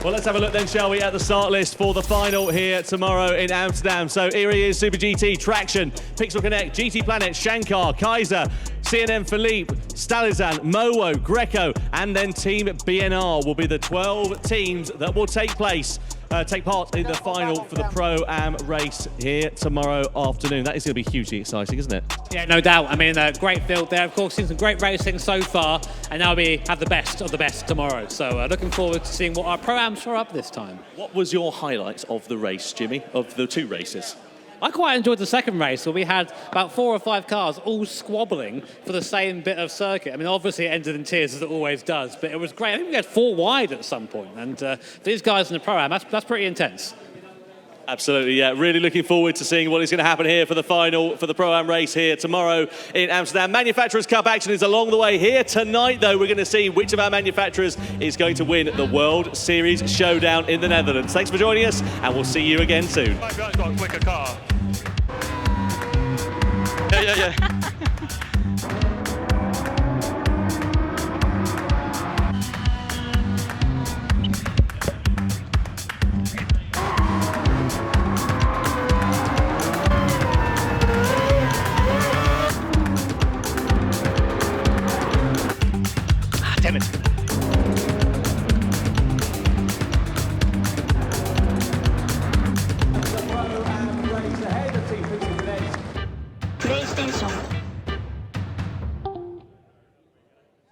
Well, let's have a look then, shall we, at the start list for the final here tomorrow in Amsterdam. So here he is, Super GT, Traction, Pixel Connect, GT Planet, Shankar, Kaiser, CNN Philippe, Stalizan, Mowo, Greco, and then Team BNR will be the 12 teams that will take place take part in the final for the Pro-Am race here tomorrow afternoon. That is going to be hugely exciting, isn't it? Yeah, no doubt. I mean, great field there. Of course, seen some great racing so far, and now we have the best of the best tomorrow. So looking forward to seeing what our Pro-Ams are up this time. What was your highlight of the race, Jimmy, of the two races? I quite enjoyed the second race where we had about 4 or 5 cars all squabbling for the same bit of circuit. I mean, obviously it ended in tears as it always does, but it was great. I think we had 4 wide at some point, and for these guys in the Pro-Am, that's pretty intense. Absolutely, yeah. Really looking forward to seeing what is going to happen here for the final for the Pro-Am race here tomorrow in Amsterdam. Manufacturers' Cup action is along the way here tonight, though. We're going to see which of our manufacturers is going to win the World Series Showdown in the Netherlands. Thanks for joining us, and we'll see you again soon. My guy's got a quicker car. Yeah. Damn it.